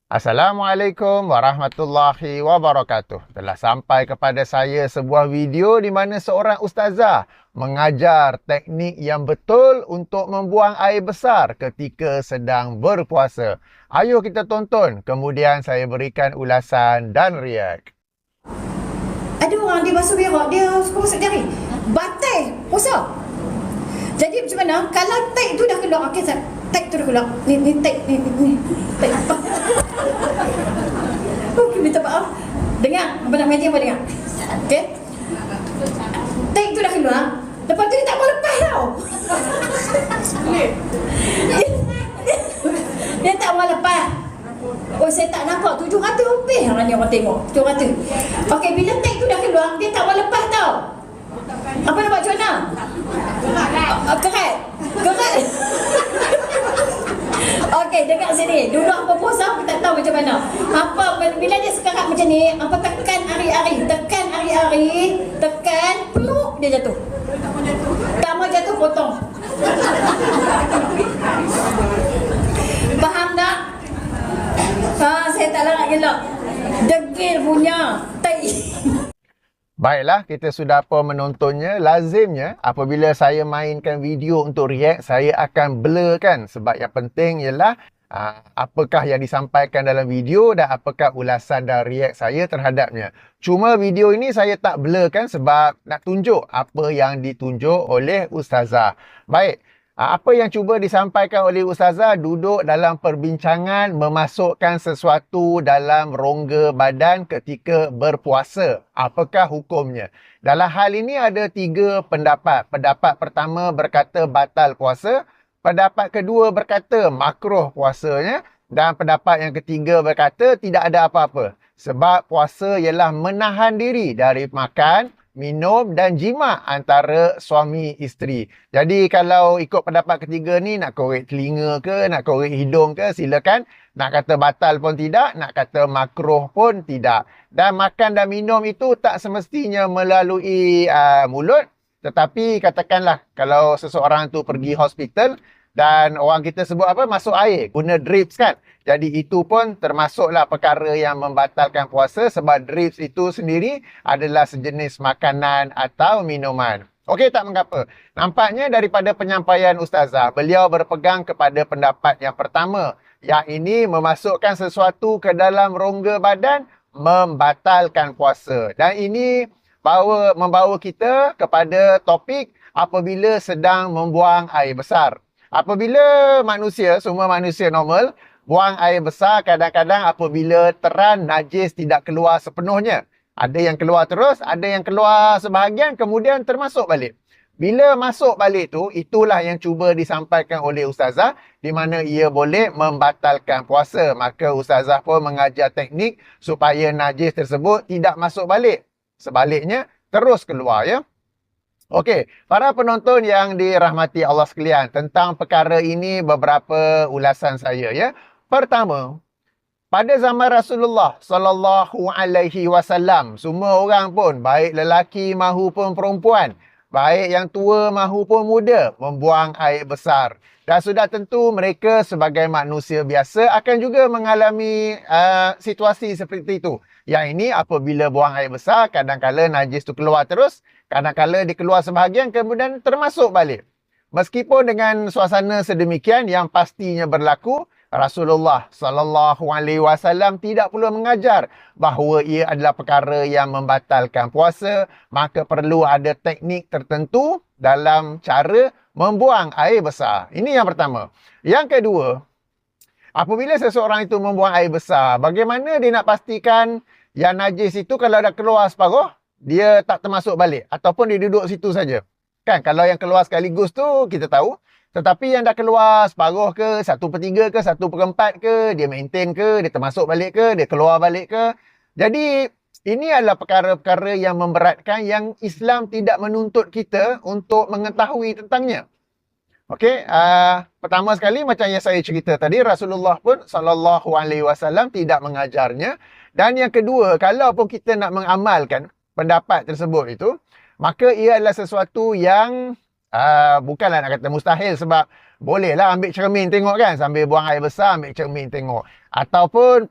Assalamualaikum warahmatullahi wabarakatuh. Telah sampai kepada saya sebuah video di mana seorang ustazah mengajar teknik yang betul untuk membuang air besar ketika sedang berpuasa. Ayuh kita tonton, kemudian saya berikan ulasan dan react. Ada orang dia basuh berak, dia suka masuk jari. Batal puasa. Jadi macam mana? Kalau tag tu dah keluar, okey Sat. Tag tu dah keluar. Ni tag ni. Tag apa? Okey, minta maaf. Dengar, apa nak mengaji apa dengar? Okey. Tag tu dah keluar. Lepas tu dia tak mau lepas tau. Dia tak mau lepas. Oh, saya tak nampak 700 lebih orang ni orang tengok. 700. Okey, bila tag tu dah keluar, dia tak mau lepas tau. Apa nak buat macam mana? Kerat. Okey, dekat sini. Dulu apa puasa, aku tak tahu macam mana. Apa, bila dia sekarat macam ni, apa tekan hari-hari. Tekan, peluk, dia jatuh. Tak mau jatuh, potong. Faham tak? Saya tak larat gelak. Degil punya. Baiklah, kita sudah apa menontonnya. Lazimnya apabila saya mainkan video untuk react, saya akan blurkan. Sebab yang penting ialah apakah yang disampaikan dalam video dan apakah ulasan dan react saya terhadapnya. Cuma video ini saya tak blurkan sebab nak tunjuk apa yang ditunjuk oleh ustazah. Baik. Apa yang cuba disampaikan oleh ustazah, duduk dalam perbincangan memasukkan sesuatu dalam rongga badan ketika berpuasa. Apakah hukumnya? Dalam hal ini ada 3 pendapat. Pendapat pertama berkata batal puasa. Pendapat kedua berkata makruh puasanya. Dan pendapat yang ketiga berkata tidak ada apa-apa. Sebab puasa ialah menahan diri dari makan, minum dan jima antara suami isteri. Jadi kalau ikut pendapat ketiga ni, nak korek telinga ke, nak korek hidung ke, silakan. Nak kata batal pun tidak, nak kata makruh pun tidak. Dan makan dan minum itu tak semestinya melalui mulut. Tetapi katakanlah kalau seseorang tu pergi hospital dan orang kita sebut apa, masuk air, guna drips kan. Jadi itu pun termasuklah perkara yang membatalkan puasa sebab drips itu sendiri adalah sejenis makanan atau minuman. Okey, tak mengapa. Nampaknya daripada penyampaian ustazah, beliau berpegang kepada pendapat yang pertama. Yang ini memasukkan sesuatu ke dalam rongga badan membatalkan puasa. Dan ini membawa kita kepada topik apabila sedang membuang air besar. Apabila semua manusia normal, buang air besar kadang-kadang apabila teran najis tidak keluar sepenuhnya. Ada yang keluar terus, ada yang keluar sebahagian kemudian termasuk balik. Bila masuk balik tu, itulah yang cuba disampaikan oleh ustazah di mana ia boleh membatalkan puasa. Maka ustazah pun mengajar teknik supaya najis tersebut tidak masuk balik. Sebaliknya, terus keluar ya. Okey, para penonton yang dirahmati Allah sekalian, tentang perkara ini beberapa ulasan saya ya. Pertama, pada zaman Rasulullah sallallahu alaihi wasallam, semua orang pun baik lelaki mahupun perempuan, baik yang tua mahupun muda membuang air besar. Dan sudah tentu mereka sebagai manusia biasa akan juga mengalami situasi seperti itu. Yang ini apabila buang air besar, kadang-kala najis tu keluar terus, kadang-kala dia keluar sebahagian kemudian termasuk balik. Meskipun dengan suasana sedemikian yang pastinya berlaku, Rasulullah sallallahu alaihi wasallam tidak perlu mengajar bahawa ia adalah perkara yang membatalkan puasa, maka perlu ada teknik tertentu dalam cara membuang air besar. Ini yang pertama. Yang kedua, apabila seseorang itu membuang air besar, bagaimana dia nak pastikan yang najis itu kalau dah keluar separuh, dia tak termasuk balik ataupun dia duduk situ saja. Kan kalau yang keluar sekaligus tu kita tahu, tetapi yang dah keluar separuh ke, 1/3 ke, 1/4 ke, dia maintain ke, dia termasuk balik ke, dia keluar balik ke. Jadi ini adalah perkara-perkara yang memberatkan yang Islam tidak menuntut kita untuk mengetahui tentangnya. Okey, pertama sekali macam yang saya cerita tadi, Rasulullah pun sallallahu alaihi wasallam tidak mengajarnya. Dan yang kedua, kalau pun kita nak mengamalkan pendapat tersebut itu, maka ia adalah sesuatu yang bukanlah nak kata mustahil sebab bolehlah ambil cermin tengok kan, sambil buang air besar ambil cermin tengok. Ataupun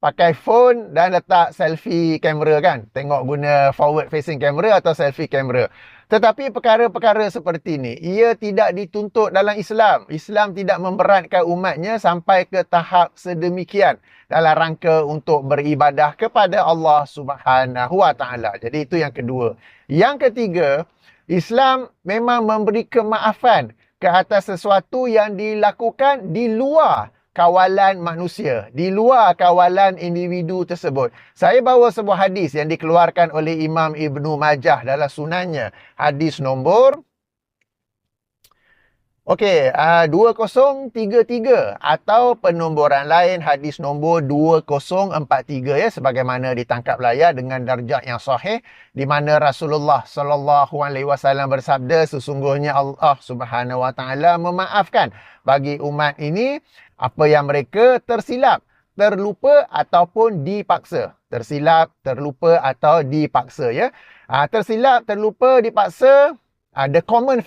pakai phone dan letak selfie kamera kan. Tengok guna forward facing camera atau selfie kamera. Tetapi perkara-perkara seperti ini, ia tidak dituntut dalam Islam. Islam tidak memberatkan umatnya sampai ke tahap sedemikian dalam rangka untuk beribadah kepada Allah Subhanahu Wa Taala. Jadi itu yang kedua. Yang ketiga, Islam memang memberi kemaafan ke atas sesuatu yang dilakukan di luar kawalan manusia, di luar kawalan individu tersebut. Saya bawa sebuah hadis yang dikeluarkan oleh Imam Ibnu Majah dalam sunannya. Hadis nombor 2033 atau penomboran lain hadis nombor 2043 ya, sebagaimana ditangkap layar dengan darjah yang sahih, di mana Rasulullah sallallahu alaihi wasallam bersabda, sesungguhnya Allah Subhanahu Wa Taala memaafkan bagi umat ini apa yang mereka tersilap, terlupa ataupun dipaksa. Tersilap, terlupa atau dipaksa ya. Tersilap, terlupa, dipaksa. The common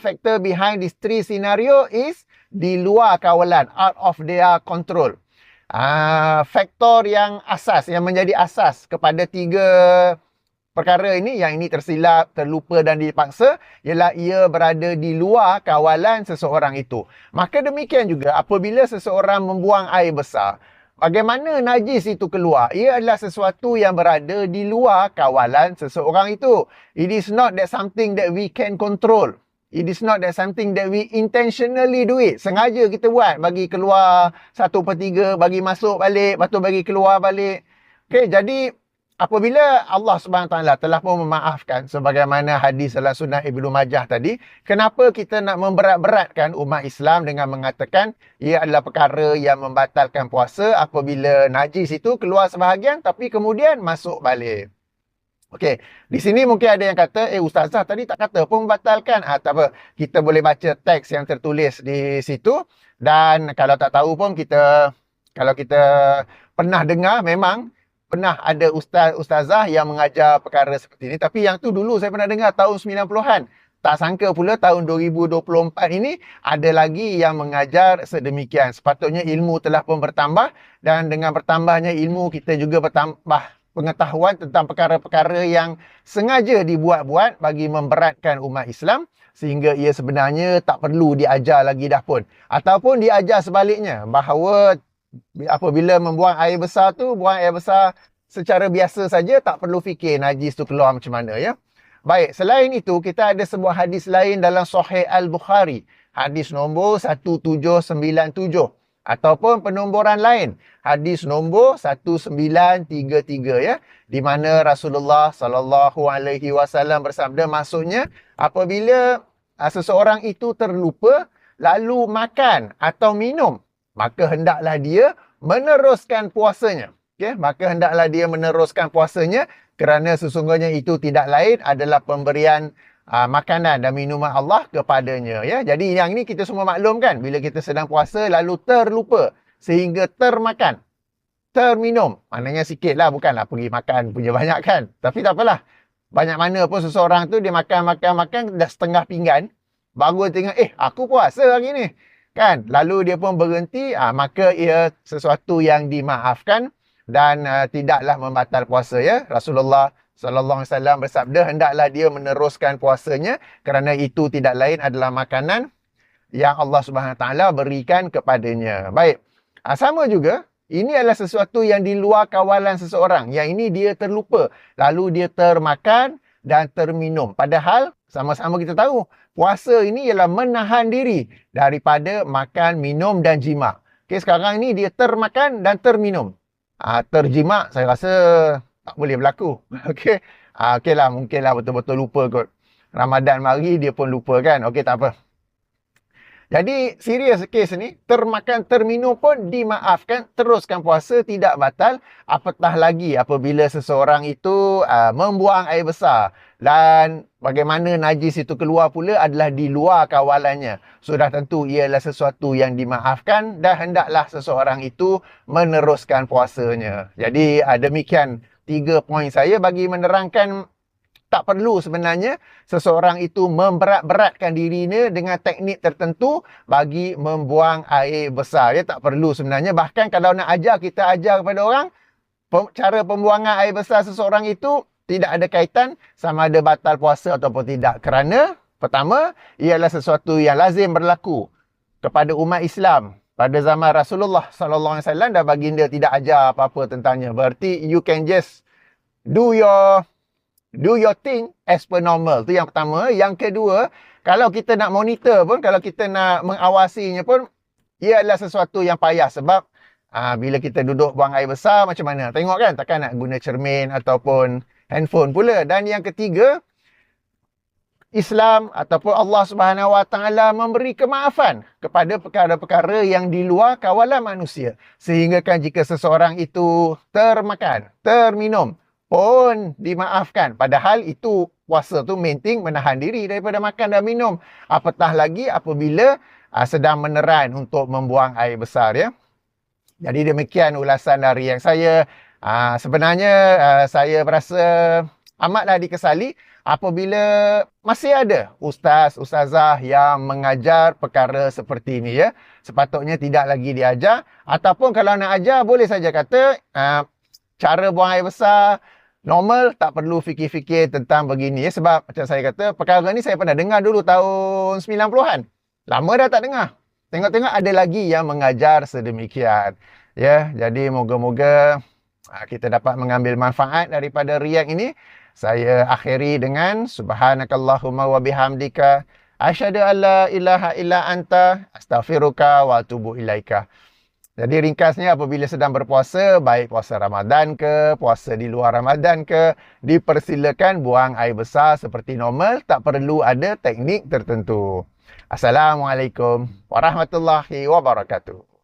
factor behind these three scenario is di luar kawalan, out of their control. Faktor yang asas, yang menjadi asas kepada tiga perkara ini, yang ini tersilap, terlupa dan dipaksa, ialah ia berada di luar kawalan seseorang itu. Maka demikian juga apabila seseorang membuang air besar, bagaimana najis itu keluar? Ia adalah sesuatu yang berada di luar kawalan seseorang itu. It is not that something that we can control. It is not that something that we intentionally do it. Sengaja kita buat, bagi keluar 1/3, bagi masuk balik, lepas tu bagi keluar balik. Okay, jadi apabila Allah Subhanahu Taala telah pun memaafkan sebagaimana hadis dalam Sunan Ibnu Majah tadi, kenapa kita nak memberat-beratkan umat Islam dengan mengatakan ia adalah perkara yang membatalkan puasa apabila najis itu keluar sebahagian tapi kemudian masuk balik. Okey, di sini mungkin ada yang kata, ustazah tadi tak kata pun membatalkan. Tak apa, kita boleh baca teks yang tertulis di situ, dan kalau tak tahu pun kalau kita pernah dengar, memang pernah ada ustazah yang mengajar perkara seperti ini. Tapi yang tu dulu saya pernah dengar tahun 90-an. Tak sangka pula tahun 2024 ini ada lagi yang mengajar sedemikian. Sepatutnya ilmu telah pun bertambah, dan dengan bertambahnya ilmu kita juga bertambah pengetahuan tentang perkara-perkara yang sengaja dibuat-buat bagi memberatkan umat Islam, sehingga ia sebenarnya tak perlu diajar lagi dah pun. Ataupun diajar sebaliknya, bahawa apabila membuang air besar tu, buang air besar secara biasa saja, tak perlu fikir najis tu keluar macam mana ya. Baik, selain itu kita ada sebuah hadis lain dalam Sahih Al-Bukhari, hadis nombor 1797, ataupun penomboran lain hadis nombor 1933 ya, di mana Rasulullah sallallahu alaihi wasallam bersabda, maksudnya apabila seseorang itu terlupa lalu makan atau minum, maka hendaklah dia meneruskan puasanya. Okay? Maka hendaklah dia meneruskan puasanya, kerana sesungguhnya itu tidak lain adalah pemberian makanan dan minuman Allah kepadanya. Ya? Jadi yang ini kita semua maklum kan, bila kita sedang puasa lalu terlupa sehingga termakan, terminum. Maknanya sikit lah, bukanlah pergi makan punya banyak kan. Tapi tak apalah. Banyak mana pun seseorang tu dia makan dah setengah pinggan, baru tengok, aku puasa hari ni. Kan? Lalu dia pun berhenti, maka ia sesuatu yang dimaafkan dan tidaklah membatal puasa ya. Rasulullah sallallahu alaihi wasallam bersabda, hendaklah dia meneruskan puasanya kerana itu tidak lain adalah makanan yang Allah Subhanahu taala berikan kepadanya. Baik. Sama juga, ini adalah sesuatu yang di luar kawalan seseorang. Yang ini dia terlupa, lalu dia termakan dan terminum. Padahal sama-sama kita tahu, puasa ini ialah menahan diri daripada makan, minum dan jima. Okay, sekarang ini dia termakan dan terminum. Terjima, saya rasa tak boleh berlaku. Okay. Okay lah, mungkinlah betul-betul lupa kot. Ramadan mari, dia pun lupa kan. Okay, tak apa. Jadi, serius kes ni, termakan, terminum pun dimaafkan, teruskan puasa, tidak batal. Apatah lagi apabila seseorang itu membuang air besar. Dan bagaimana najis itu keluar pula adalah di luar kawalannya. Sudah tentu ialah sesuatu yang dimaafkan dan hendaklah seseorang itu meneruskan puasanya. Jadi, demikian 3 poin saya bagi menerangkan tak perlu sebenarnya seseorang itu memberat-beratkan dirinya dengan teknik tertentu bagi membuang air besar. Tak perlu sebenarnya. Bahkan kalau nak ajar, kita ajar kepada orang, cara pembuangan air besar seseorang itu tidak ada kaitan sama ada batal puasa ataupun tidak. Kerana pertama, ialah sesuatu yang lazim berlaku kepada umat Islam pada zaman Rasulullah sallallahu alaihi wasallam, dan baginda tidak ajar apa-apa tentangnya. Berarti you can just do your thing as per normal. Tu yang pertama. Yang kedua, kalau kita nak monitor pun, kalau kita nak mengawasinya pun, ia adalah sesuatu yang payah. Sebab bila kita duduk buang air besar, macam mana? Tengok kan, takkan nak guna cermin ataupun handphone pula. Dan yang ketiga, Islam ataupun Allah Subhanahu Wa Taala memberi kemaafan kepada perkara-perkara yang di luar kawalan manusia. Sehingga kan jika seseorang itu termakan, terminum pun dimaafkan. Padahal itu puasa tu main thing menahan diri daripada makan dan minum. Apatah lagi apabila sedang meneran untuk membuang air besar, ya. Jadi demikian ulasan dari yang saya. Sebenarnya saya berasa amatlah dikesali apabila masih ada ustaz-ustazah yang mengajar perkara seperti ini, ya. Sepatutnya tidak lagi diajar, ataupun kalau nak ajar boleh saja kata cara buang air besar normal, tak perlu fikir-fikir tentang begini, ya. Sebab macam saya kata, perkara ni saya pernah dengar dulu tahun 90-an. Lama dah tak dengar. Tengok-tengok ada lagi yang mengajar sedemikian, ya. Jadi moga-moga kita dapat mengambil manfaat daripada React ini. Saya akhiri dengan subhanakallahumma wa bihamdika asyhadu an la ilaha illa anta astaghfiruka wa atubu ilaika. Jadi ringkasnya, apabila sedang berpuasa, baik puasa Ramadan ke, puasa di luar Ramadan ke, dipersilakan buang air besar seperti normal, tak perlu ada teknik tertentu. Assalamualaikum warahmatullahi wabarakatuh.